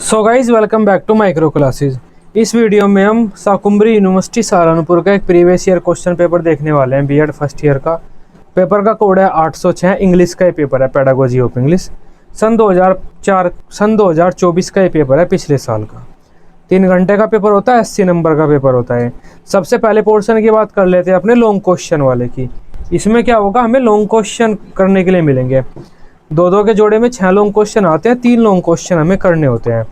So guys welcome back to micro classes. इस video में हम शाकुंभरी यूनिवर्सिटी सहारनपुर का एक प्रीवियस ईयर क्वेश्चन पेपर देखने वाले हैं। बीएड फर्स्ट ईयर का पेपर का कोड है 806। इंग्लिश का ये पेपर है, पेडागोजी ऑफ इंग्लिश। सन 2024 का ये पेपर है, पिछले साल का। 3 घंटे का पेपर होता है, 80 नंबर का पेपर होता है। सबसे पहले पोर्शन की बात कर लेते हैं अपने लॉन्ग क्वेश्चन वाले की। इसमें क्या होगा, हमें लॉन्ग क्वेश्चन करने के लिए मिलेंगे। दो के जोड़े में 6 लॉन्ग क्वेश्चन आते हैं, 3 लॉन्ग क्वेश्चन हमें करने होते हैं।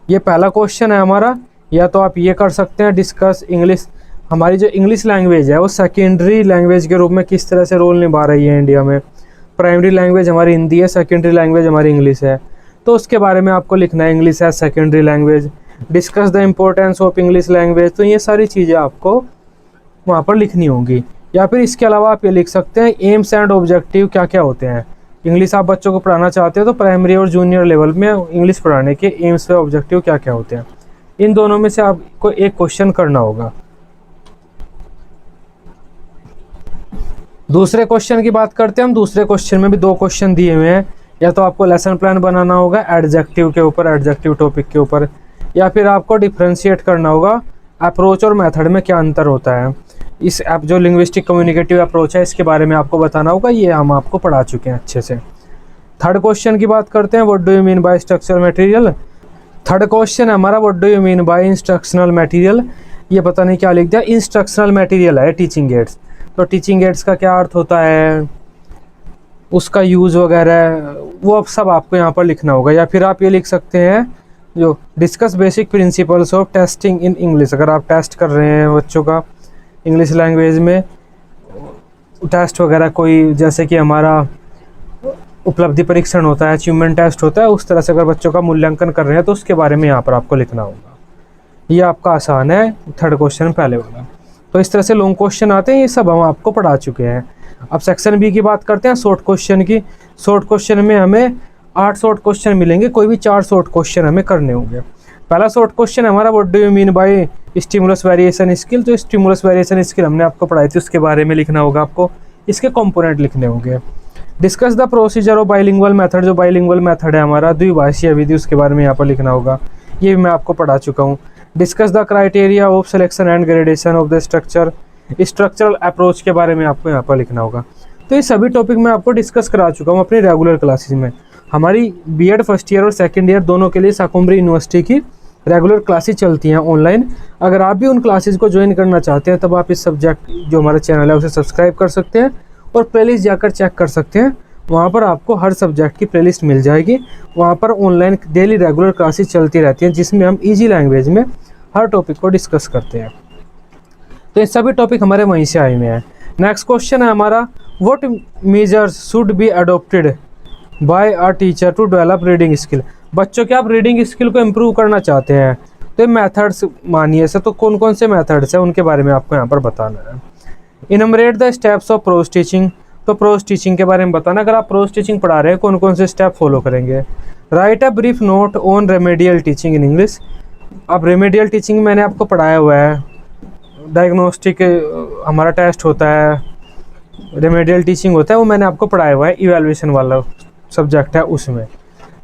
ये पहला क्वेश्चन है हमारा, या तो आप ये कर सकते हैं डिस्कस इंग्लिश। हमारी जो इंग्लिश लैंग्वेज है वो सेकेंडरी लैंग्वेज के रूप में किस तरह से रोल निभा रही है इंडिया में। प्राइमरी लैंग्वेज हमारी हिंदी है, सेकेंडरी लैंग्वेज हमारी इंग्लिश है, तो उसके बारे में आपको लिखना है। इंग्लिश है secondary language, discuss the importance of English language. तो ये सारी चीज़ें आपको वहाँ पर लिखनी होंगी। या फिर इसके अलावा आप ये लिख सकते हैं एम्स एंड ऑब्जेक्टिव क्या क्या होते हैं। इंग्लिश आप बच्चों को पढ़ाना चाहते हो तो प्राइमरी और जूनियर लेवल में इंग्लिश पढ़ाने के एम्स व ऑब्जेक्टिव क्या क्या होते हैं। इन दोनों में से आपको एक क्वेश्चन करना होगा। दूसरे क्वेश्चन की बात करते हैं हम। दूसरे क्वेश्चन में भी 2 क्वेश्चन दिए हुए हैं। या तो आपको लेसन प्लान बनाना होगा एडजेक्टिव के ऊपर, एडजेक्टिव टॉपिक के ऊपर, या फिर आपको डिफ्रेंशिएट करना होगा अप्रोच और मेथड में क्या अंतर होता है। इस ऐप जो लिंग्विस्टिक कम्युनिकेटिव अप्रोच है इसके बारे में आपको बताना होगा। ये हम आपको पढ़ा चुके हैं अच्छे से। थर्ड क्वेश्चन की बात करते हैं, what do you mean by structural material. Third question है हमारा, what do you mean by instructional material. ये पता नहीं क्या लिख दिया, इंस्ट्रक्शनल मटेरियल है टीचिंग एड्स। तो टीचिंग एड्स का क्या अर्थ होता है, उसका यूज़ वगैरह वो अब सब आपको यहाँ पर लिखना होगा। या फिर आप ये लिख सकते हैं जो discuss basic principles of testing in English. अगर आप टेस्ट कर रहे हैं बच्चों का इंग्लिश लैंग्वेज में, टेस्ट वगैरह कोई जैसे कि हमारा उपलब्धि परीक्षण होता है, अचीवमेंट टेस्ट होता है, उस तरह से अगर बच्चों का मूल्यांकन कर रहे हैं तो उसके बारे में यहाँ पर आपको लिखना होगा। ये आपका आसान है, थर्ड क्वेश्चन पहले वाला। तो इस तरह से लॉन्ग क्वेश्चन आते हैं, ये सब हम आपको पढ़ा चुके हैं। अब सेक्शन बी की बात करते हैं, शॉर्ट क्वेश्चन की। शॉर्ट क्वेश्चन में हमें 8 शॉर्ट क्वेश्चन मिलेंगे, कोई भी 4 शॉर्ट क्वेश्चन हमें करने होंगे। पहला शॉर्ट क्वेश्चन हमारा, what do you mean by stimulus variation skill. तो स्टिमुलस वेरिएशन स्किल हमने आपको पढ़ाई थी, उसके बारे में लिखना होगा आपको। इसके कंपोनेंट लिखने होंगे। Discuss the procedure of bilingual method. जो बाइलिंगुअल मेथड है हमारा द्विभाषीय विधि, उसके बारे में यहाँ पर लिखना होगा। ये भी मैं आपको पढ़ा चुका हूँ। Discuss the criteria of selection and gradation of the structure. Structural approach के बारे में आपको यहाँ पर लिखना होगा। तो ये सभी टॉपिक मैं आपको डिस्कस करा चुका हूँ अपनी रेगुलर क्लासेज में। हमारी बीएड फर्स्ट ईयर और सेकेंड ईयर दोनों के लिए शाकुंभरी यूनिवर्सिटी की रेगुलर क्लासेस चलती हैं ऑनलाइन। अगर आप भी उन क्लासेस को ज्वाइन करना चाहते हैं तब आप इस सब्जेक्ट जो हमारा चैनल है उसे सब्सक्राइब कर सकते हैं और प्लेलिस्ट जाकर चेक कर सकते हैं। वहाँ पर आपको हर सब्जेक्ट की प्लेलिस्ट मिल जाएगी। वहाँ पर ऑनलाइन डेली रेगुलर क्लासेस चलती रहती हैं जिसमें हम ईजी लैंग्वेज में हर टॉपिक को डिस्कस करते हैं। तो ये सभी टॉपिक हमारे वहीं से आए हुए हैं। नेक्स्ट क्वेश्चन है हमारा, what measures should be adopted by a teacher to develop reading skill. बच्चों के आप रीडिंग स्किल को इम्प्रूव करना चाहते हैं तो मेथड्स मानिए से, तो कौन कौन से मेथड्स हैं उनके बारे में आपको यहाँ पर बताना है। Enumerate the steps of prose teaching. तो प्रोज टीचिंग के बारे में बताना, अगर आप प्रोज टीचिंग पढ़ा रहे हैं कौन कौन से स्टेप फॉलो करेंगे। Right a brief note on remedial teaching in English. अब रेमेडियल टीचिंग मैंने आपको पढ़ाया हुआ है, डायग्नोस्टिक हमारा टेस्ट होता है, रेमेडियल टीचिंग होता है, वो मैंने आपको पढ़ाया हुआ है, इवैल्यूएशन वाला सब्जेक्ट है उसमें।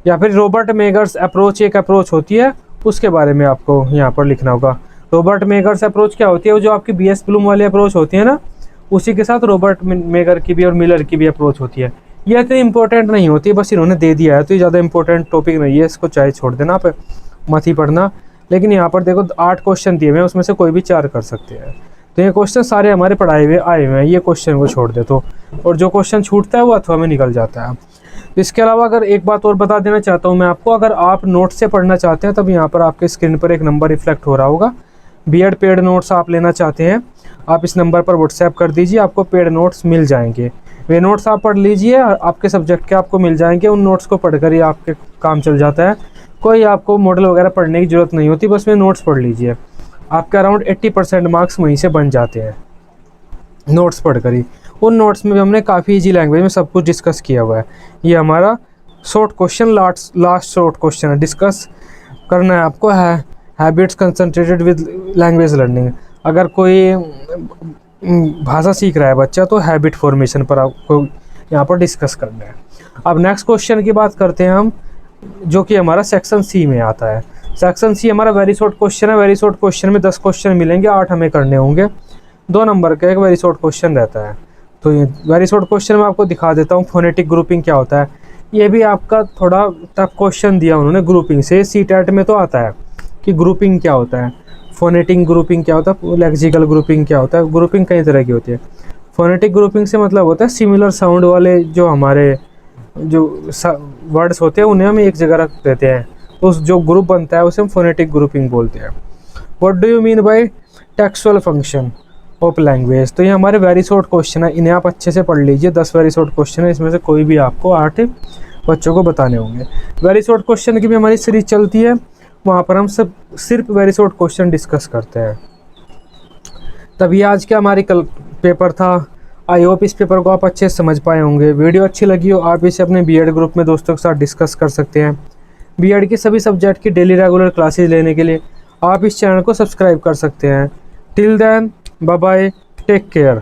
या फिर रॉबर्ट मेगर्स अप्रोच एक अप्रोच होती है, उसके बारे में आपको यहाँ पर लिखना होगा। रॉबर्ट मेगर्स अप्रोच क्या होती है, वो जो आपकी बीएस ब्लूम वाली अप्रोच होती है ना, उसी के साथ रॉबर्ट मेगर की भी और मिलर की भी अप्रोच होती है। ये इतनी इंपॉर्टेंट नहीं होती है, बस इन्होंने दे दिया है तो ये ज़्यादा इंपॉर्टेंट टॉपिक नहीं है, इसको चाहे छोड़ देना, आप मत ही पढ़ना। लेकिन यहाँ पर देखो 8 क्वेश्चन दिए हुए हैं, उसमें से कोई भी 4 कर सकते हैं। तो ये क्वेश्चन सारे हमारे पढ़ाए हुए आए हुए हैं, ये क्वेश्चन को छोड़ दे तो, और जो क्वेश्चन छूटता है वो अथवा में निकल जाता है। इसके अलावा अगर एक बात और बता देना चाहता हूँ मैं आपको, अगर आप नोट से पढ़ना चाहते हैं तब यहाँ पर आपके स्क्रीन पर एक नंबर रिफ्लेक्ट हो रहा होगा। बीएड पेड नोट्स आप लेना चाहते हैं, आप इस नंबर पर व्हाट्सएप कर दीजिए, आपको पेड नोट्स मिल जाएंगे। वे नोट्स आप पढ़ लीजिए, आपके सब्जेक्ट के आपको मिल जाएंगे। उन नोट्स को पढ़कर ही आपके काम चल जाता है, कोई आपको मॉडल वगैरह पढ़ने की ज़रूरत नहीं होती, बस वे नोट्स पढ़ लीजिए। आपके अराउंड 80% मार्क्स वहीं से बन जाते हैं नोट्स पढ़कर ही। उन नोट्स में भी हमने काफ़ी इजी लैंग्वेज में सब कुछ डिस्कस किया हुआ है। ये हमारा short question last short question है, डिस्कस करना है आपको है habits concentrated with language learning. अगर कोई भाषा सीख रहा है बच्चा तो हैबिट फॉर्मेशन पर आपको यहाँ पर डिस्कस करना है। अब नेक्स्ट क्वेश्चन की बात करते हैं हम, जो कि हमारा सेक्शन सी में आता है। सेक्शन सी हमारा वेरी शॉर्ट क्वेश्चन है। वेरी शॉर्ट क्वेश्चन में 10 क्वेश्चन मिलेंगे, 8 हमें करने होंगे। 2 नंबर का एक वेरी शॉर्ट क्वेश्चन रहता है। तो ये वेरी शॉर्ट क्वेश्चन में आपको दिखा देता हूँ फोनेटिक ग्रुपिंग क्या होता है। ये भी आपका थोड़ा टफ क्वेश्चन दिया उन्होंने ग्रुपिंग से, सीटेट में तो आता है कि ग्रुपिंग क्या होता है, फोनेटिक ग्रुपिंग क्या होता है, लेक्सिकल ग्रुपिंग क्या होता है। ग्रुपिंग कई तरह की होती है। फोनेटिक ग्रुपिंग से मतलब होता है सिमिलर साउंड वाले जो हमारे जो वर्ड्स होते हैं उन्हें हम एक जगह रख देते हैं, उस जो ग्रुप बनता है उसे हम फोनेटिक ग्रुपिंग बोलते हैं। What do you mean by textual function of language. तो ये हमारे वेरी शॉर्ट क्वेश्चन है, इन्हें आप अच्छे से पढ़ लीजिए। 10 वेरी शॉर्ट क्वेश्चन है, इसमें से कोई भी आपको 8 बच्चों को बताने होंगे। वेरी शॉर्ट क्वेश्चन की भी हमारी सीरीज चलती है, वहाँ पर हम सब सिर्फ वेरी शॉर्ट क्वेश्चन डिस्कस करते हैं। तभी आज का हमारी कल पेपर था। आई होप इस पेपर को आप अच्छे से समझ पाए होंगे। वीडियो अच्छी लगी हो आप इसे अपने बीएड ग्रुप में दोस्तों के साथ डिस्कस कर सकते हैं। बीएड की सभी सब्जेक्ट की डेली रेगुलर क्लासेस लेने के लिए आप इस चैनल को सब्सक्राइब कर सकते हैं। Till then bye bye, take care.